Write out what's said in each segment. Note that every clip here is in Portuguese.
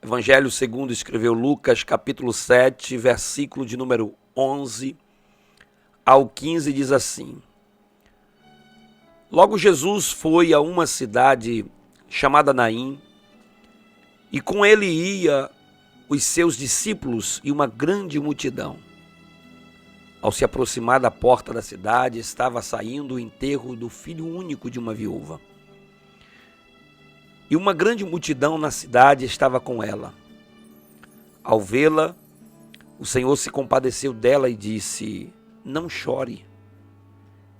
Evangelho segundo escreveu Lucas, capítulo 7, versículo de número 11 ao 15, diz assim: Logo Jesus foi a uma cidade chamada Naim, e com ele ia os seus discípulos e uma grande multidão. Ao se aproximar da porta da cidade, estava saindo o enterro do filho único de uma viúva. E uma grande multidão na cidade estava com ela. Ao vê-la, o Senhor se compadeceu dela e disse: Não chore.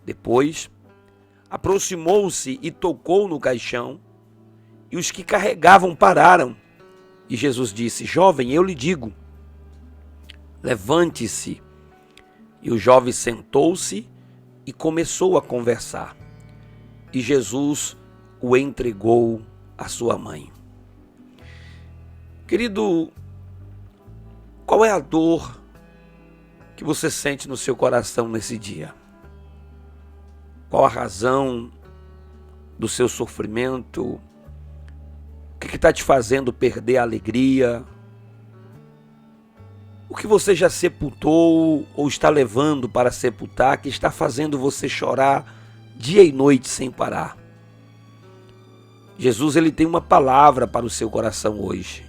Depois, aproximou-se e tocou no caixão, e os que carregavam pararam. E Jesus disse: Jovem, eu lhe digo, levante-se. E o jovem sentou-se e começou a conversar. E Jesus o entregou à sua mãe. Querido, qual é a dor que você sente no seu coração nesse dia? Qual a razão do seu sofrimento? O que está te fazendo perder a alegria? O que você já sepultou ou está levando para sepultar, que está fazendo você chorar dia e noite sem parar? Jesus, ele tem uma palavra para o seu coração hoje.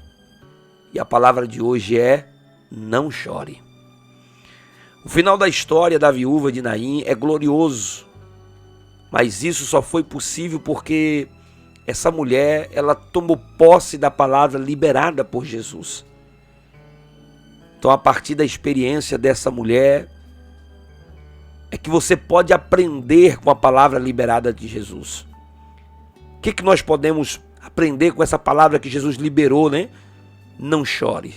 E a palavra de hoje é: não chore. O final da história da viúva de Naim é glorioso. Mas isso só foi possível porque essa mulher, ela tomou posse da palavra liberada por Jesus. Então, a partir da experiência dessa mulher, é que você pode aprender com a palavra liberada de Jesus. O que nós podemos aprender com essa palavra que Jesus liberou, né? Não chore.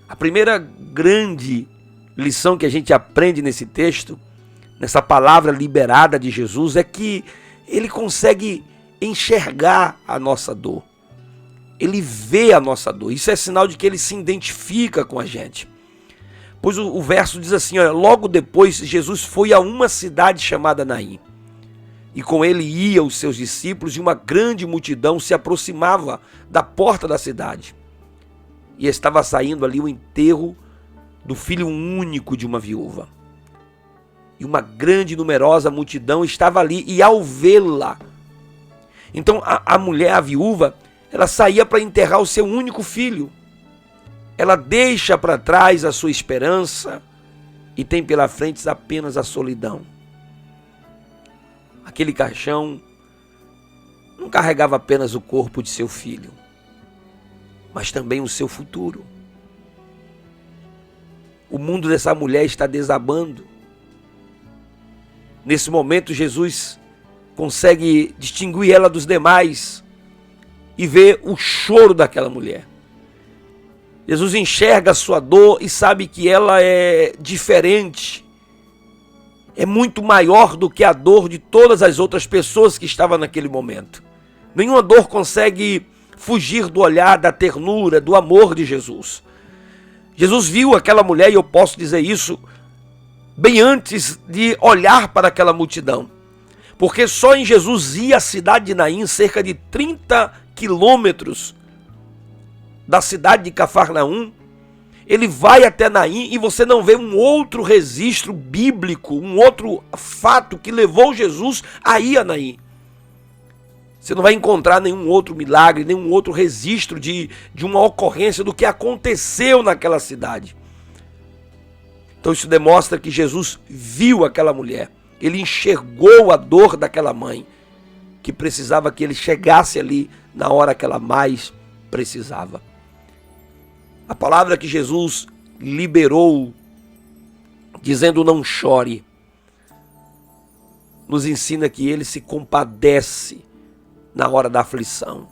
A primeira grande lição que a gente aprende nesse texto, nessa palavra liberada de Jesus, é que ele consegue enxergar a nossa dor. Ele vê a nossa dor. Isso é sinal de que ele se identifica com a gente. Pois o verso diz assim, olha, logo depois Jesus foi a uma cidade chamada Naim. E com ele ia os seus discípulos e uma grande multidão se aproximava da porta da cidade. E estava saindo ali o enterro do filho único de uma viúva. E uma grande e numerosa multidão estava ali, e ao vê-la, então a mulher, a viúva, ela saía para enterrar o seu único filho. Ela deixa para trás a sua esperança e tem pela frente apenas a solidão. Aquele caixão não carregava apenas o corpo de seu filho, mas também o seu futuro. O mundo dessa mulher está desabando. Nesse momento, Jesus consegue distinguir ela dos demais e ver o choro daquela mulher. Jesus enxerga a sua dor e sabe que ela é diferente, é muito maior do que a dor de todas as outras pessoas que estavam naquele momento. Nenhuma dor consegue fugir do olhar, da ternura, do amor de Jesus. Jesus viu aquela mulher, e eu posso dizer isso bem antes de olhar para aquela multidão. Porque só em Jesus ia a cidade de Naim, cerca de 30 quilômetros da cidade de Cafarnaum. Ele vai até Naim e você não vê um outro registro bíblico, um outro fato que levou Jesus a ir a Naim. Você não vai encontrar nenhum outro milagre, nenhum outro registro de uma ocorrência do que aconteceu naquela cidade. Então isso demonstra que Jesus viu aquela mulher. Ele enxergou a dor daquela mãe, que precisava que ele chegasse ali na hora que ela mais precisava. A palavra que Jesus liberou, dizendo não chore, nos ensina que ele se compadece na hora da aflição.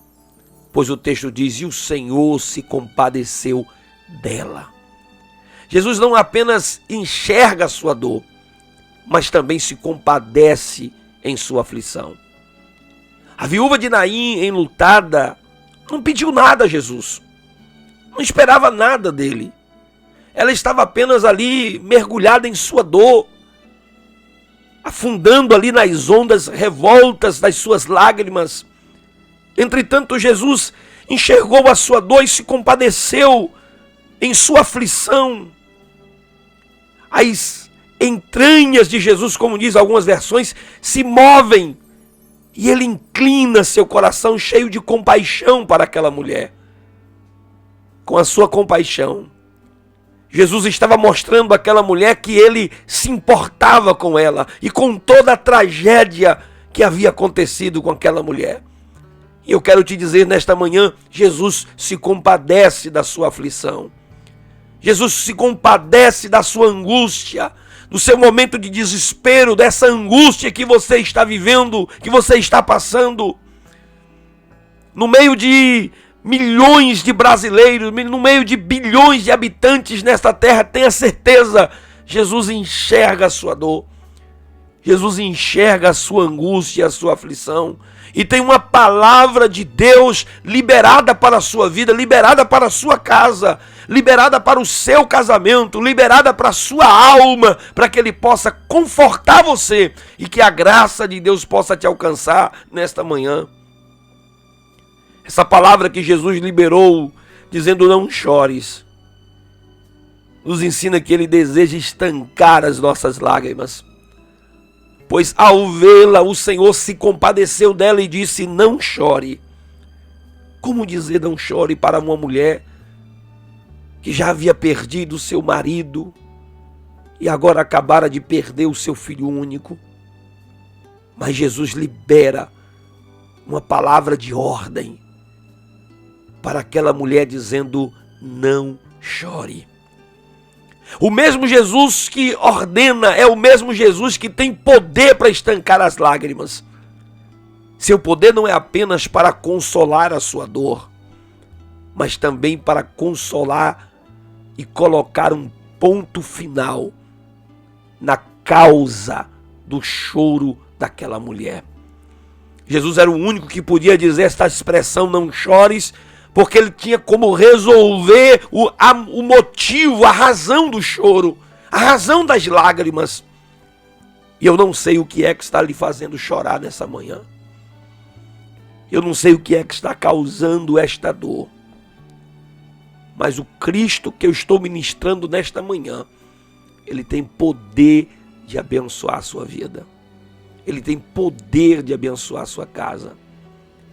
Pois o texto diz, e o Senhor se compadeceu dela. Jesus não apenas enxerga a sua dor, mas também se compadece em sua aflição. A viúva de Naim, enlutada, não pediu nada a Jesus. Não esperava nada dele. Ela estava apenas ali mergulhada em sua dor, afundando ali nas ondas revoltas das suas lágrimas. Entretanto, Jesus, enxergou a sua dor e se compadeceu em sua aflição. As entranhas de Jesus, como diz algumas versões, se movem e ele inclina seu coração cheio de compaixão para aquela mulher. Com a sua compaixão, Jesus estava mostrando àquela mulher que ele se importava com ela e com toda a tragédia que havia acontecido com aquela mulher. E eu quero te dizer nesta manhã, Jesus se compadece da sua aflição. Jesus se compadece da sua angústia, do seu momento de desespero, dessa angústia que você está vivendo, que você está passando. No meio de milhões de brasileiros, no meio de bilhões de habitantes nesta terra, tenha certeza, Jesus enxerga a sua dor. Jesus enxerga a sua angústia, a sua aflição. E tem uma palavra de Deus liberada para a sua vida, liberada para a sua casa, liberada para o seu casamento, liberada para a sua alma, para que Ele possa confortar você e que a graça de Deus possa te alcançar nesta manhã. Essa palavra que Jesus liberou, dizendo não chores, nos ensina que Ele deseja estancar as nossas lágrimas. Pois ao vê-la, o Senhor se compadeceu dela e disse, não chore. Como dizer não chore para uma mulher que já havia perdido seu marido e agora acabara de perder o seu filho único? Mas Jesus libera uma palavra de ordem para aquela mulher dizendo, não chore. O mesmo Jesus que ordena é o mesmo Jesus que tem poder para estancar as lágrimas. Seu poder não é apenas para consolar a sua dor, mas também para consolar e colocar um ponto final na causa do choro daquela mulher. Jesus era o único que podia dizer esta expressão, não chores, porque ele tinha como resolver o motivo, a razão do choro, a razão das lágrimas. E eu não sei o que é que está lhe fazendo chorar nessa manhã. Eu não sei o que é que está causando esta dor. Mas o Cristo que eu estou ministrando nesta manhã, Ele tem poder de abençoar a sua vida. Ele tem poder de abençoar a sua casa.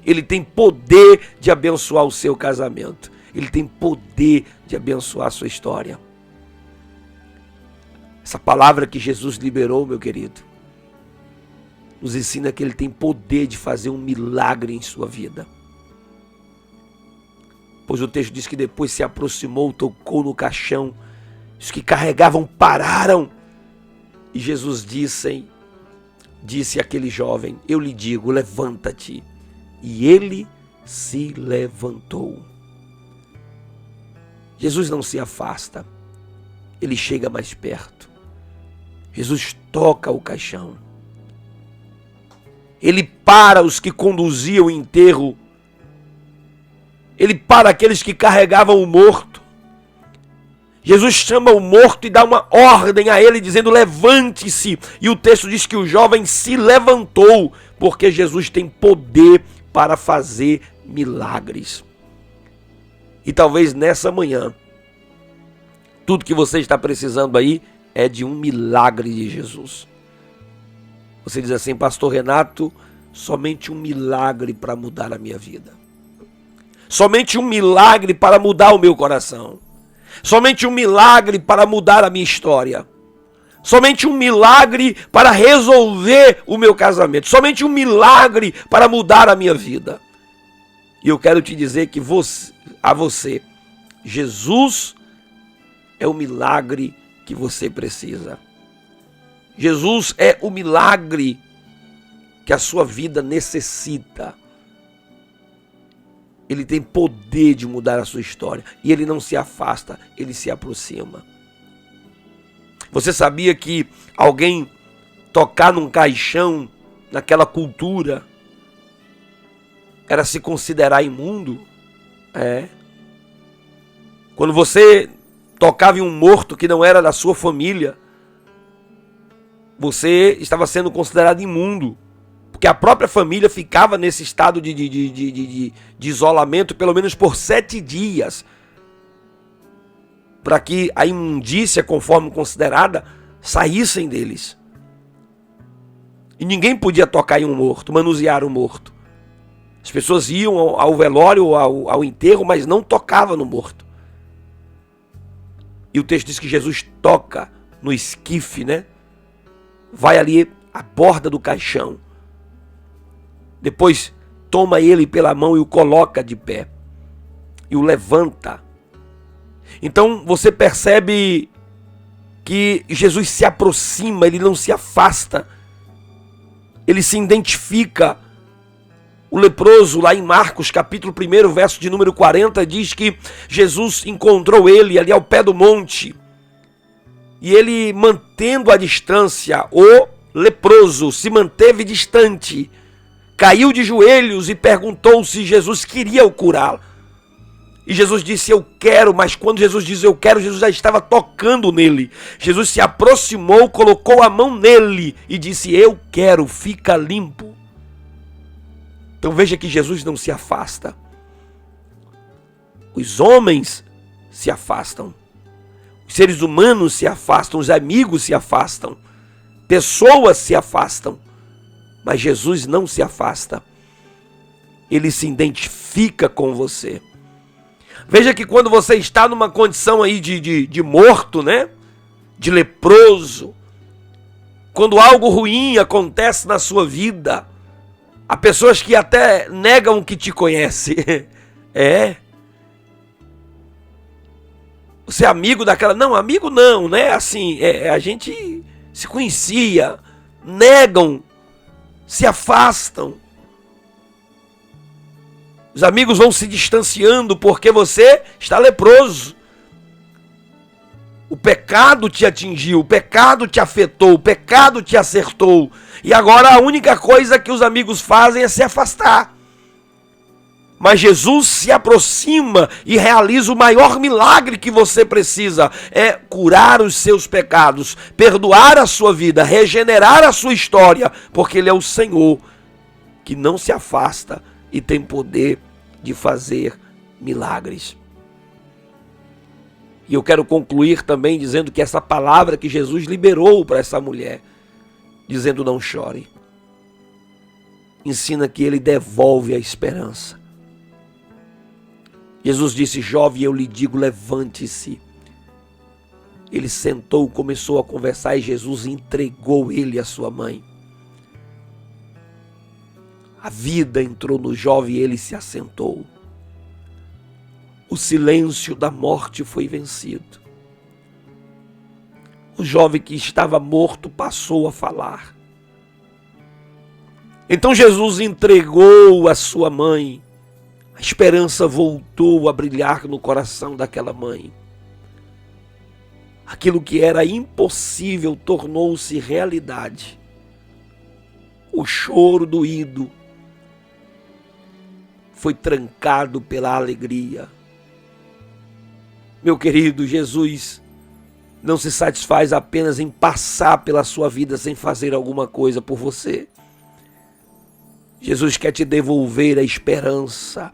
Ele tem poder de abençoar o seu casamento. Ele tem poder de abençoar a sua história. Essa palavra que Jesus liberou, meu querido, nos ensina que Ele tem poder de fazer um milagre em sua vida. Pois o texto diz que depois se aproximou, tocou no caixão, os que carregavam pararam. E Jesus disse àquele jovem, eu lhe digo, levanta-te. E ele se levantou. Jesus não se afasta, Ele chega mais perto. Jesus toca o caixão. Ele para os que conduziam o enterro. Ele para aqueles que carregavam o morto. Jesus chama o morto e dá uma ordem a ele, dizendo, levante-se. E o texto diz que o jovem se levantou, porque Jesus tem poder para fazer milagres. E talvez nessa manhã, tudo que você está precisando aí é de um milagre de Jesus. Você diz assim, pastor Renato, somente um milagre para mudar a minha vida. Somente um milagre para mudar o meu coração. Somente um milagre para mudar a minha história. Somente um milagre para resolver o meu casamento. Somente um milagre para mudar a minha vida. E eu quero te dizer que a você, Jesus é o milagre que você precisa. Jesus é o milagre que a sua vida necessita. Ele tem poder de mudar a sua história. E Ele não se afasta, Ele se aproxima. Você sabia que alguém tocar num caixão, naquela cultura, era se considerar imundo? É. Quando você tocava em um morto que não era da sua família, você estava sendo considerado imundo, porque a própria família ficava nesse estado de isolamento pelo menos por 7 dias, para que a imundícia, conforme considerada, saíssem deles. E ninguém podia tocar em um morto, manusear um morto. As pessoas iam ao velório, ao enterro, mas não tocavam no morto. E o texto diz que Jesus toca no esquife, né? Vai ali à borda do caixão. Depois toma ele pela mão e o coloca de pé. E o levanta. Então você percebe que Jesus se aproxima, ele não se afasta. Ele se identifica. O leproso, lá em Marcos, capítulo 1, verso de número 40, diz que Jesus encontrou ele ali ao pé do monte. E ele, mantendo a distância, o leproso se manteve distante, caiu de joelhos e perguntou se Jesus queria o curá-lo. E Jesus disse, eu quero, mas quando Jesus diz eu quero, Jesus já estava tocando nele. Jesus se aproximou, colocou a mão nele e disse, eu quero, fica limpo. Então veja que Jesus não se afasta. Os homens se afastam. Os seres humanos se afastam, os amigos se afastam. Pessoas se afastam. Mas Jesus não se afasta. Ele se identifica com você. Veja que quando você está numa condição aí de morto, né? De leproso, quando algo ruim acontece na sua vida, há pessoas que até negam que te conhecem. Você é amigo daquela... Não, amigo não, né? Assim, a gente se conhecia. Negam, se afastam. Os amigos vão se distanciando porque você está leproso. O pecado te atingiu, o pecado te afetou, o pecado te acertou. E agora a única coisa que os amigos fazem é se afastar. Mas Jesus se aproxima e realiza o maior milagre que você precisa. É curar os seus pecados, perdoar a sua vida, regenerar a sua história. Porque Ele é o Senhor que não se afasta e tem poder de fazer milagres. E eu quero concluir também dizendo que essa palavra que Jesus liberou para essa mulher, dizendo não chore, ensina que Ele devolve a esperança. Jesus disse, jovem, eu lhe digo, levante-se. Ele sentou, começou a conversar e Jesus entregou ele à sua mãe. A vida entrou no jovem e ele se assentou. O silêncio da morte foi vencido. O jovem que estava morto passou a falar. Então Jesus entregou a sua mãe. A esperança voltou a brilhar no coração daquela mãe. Aquilo que era impossível tornou-se realidade. O choro doído foi trancado pela alegria. Meu querido, Jesus não se satisfaz apenas em passar pela sua vida sem fazer alguma coisa por você. Jesus quer te devolver a esperança.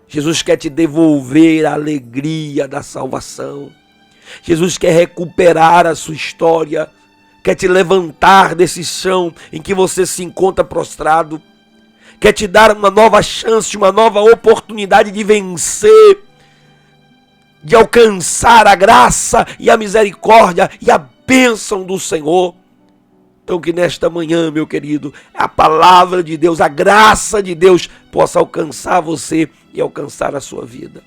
Jesus quer te devolver a alegria da salvação. Jesus quer recuperar a sua história. Quer te levantar desse chão em que você se encontra prostrado. Quer te dar uma nova chance, uma nova oportunidade de vencer, de alcançar a graça e a misericórdia e a bênção do Senhor. Então que nesta manhã, meu querido, a palavra de Deus, a graça de Deus possa alcançar você e alcançar a sua vida.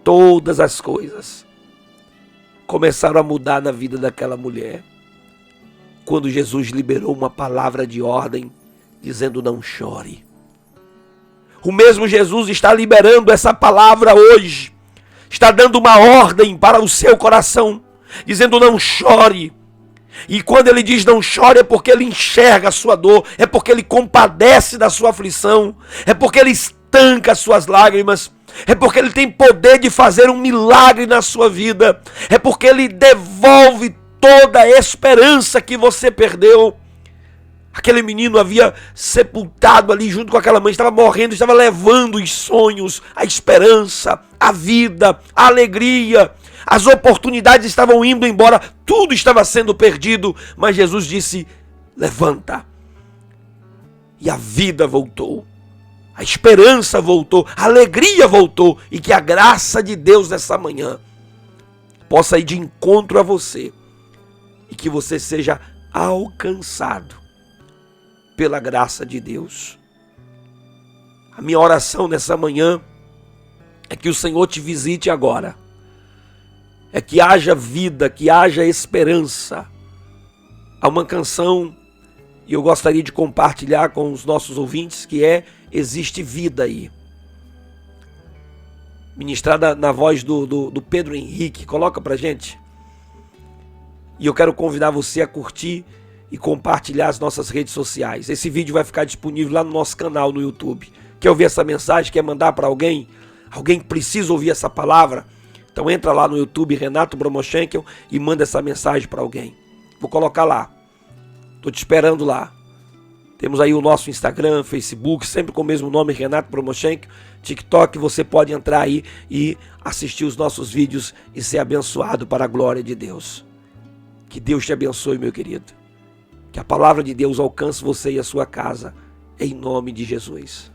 Todas as coisas começaram a mudar na vida daquela mulher quando Jesus liberou uma palavra de ordem dizendo não chore. O mesmo Jesus está liberando essa palavra hoje. Está dando uma ordem para o seu coração, dizendo não chore. E quando ele diz não chore é porque ele enxerga a sua dor, é porque ele compadece da sua aflição, é porque ele estanca as suas lágrimas, é porque ele tem poder de fazer um milagre na sua vida, é porque ele devolve toda a esperança que você perdeu. Aquele menino havia sepultado ali junto com aquela mãe, estava morrendo, estava levando os sonhos, a esperança, a vida, a alegria. As oportunidades estavam indo embora, tudo estava sendo perdido, mas Jesus disse: levanta. E a vida voltou, a esperança voltou, a alegria voltou, e que a graça de Deus nessa manhã possa ir de encontro a você e que você seja alcançado pela graça de Deus. A minha oração nessa manhã é que o Senhor te visite agora, é que haja vida, que haja esperança. Há uma canção e eu gostaria de compartilhar com os nossos ouvintes, que é Existe Vida Aí, ministrada na voz do Pedro Henrique. Coloca pra gente. E eu quero convidar você a curtir e compartilhar as nossas redes sociais. Esse vídeo vai ficar disponível lá no nosso canal no YouTube. Quer ouvir essa mensagem? Quer mandar para alguém? Alguém que precisa ouvir essa palavra? Então entra lá no YouTube, Renato Bromochenkel, e manda essa mensagem para alguém. Vou colocar lá. Estou te esperando lá. Temos aí o nosso Instagram, Facebook, sempre com o mesmo nome, Renato Bromochenkel. TikTok, você pode entrar aí e assistir os nossos vídeos e ser abençoado para a glória de Deus. Que Deus te abençoe, meu querido. Que a palavra de Deus alcance você e a sua casa, em nome de Jesus.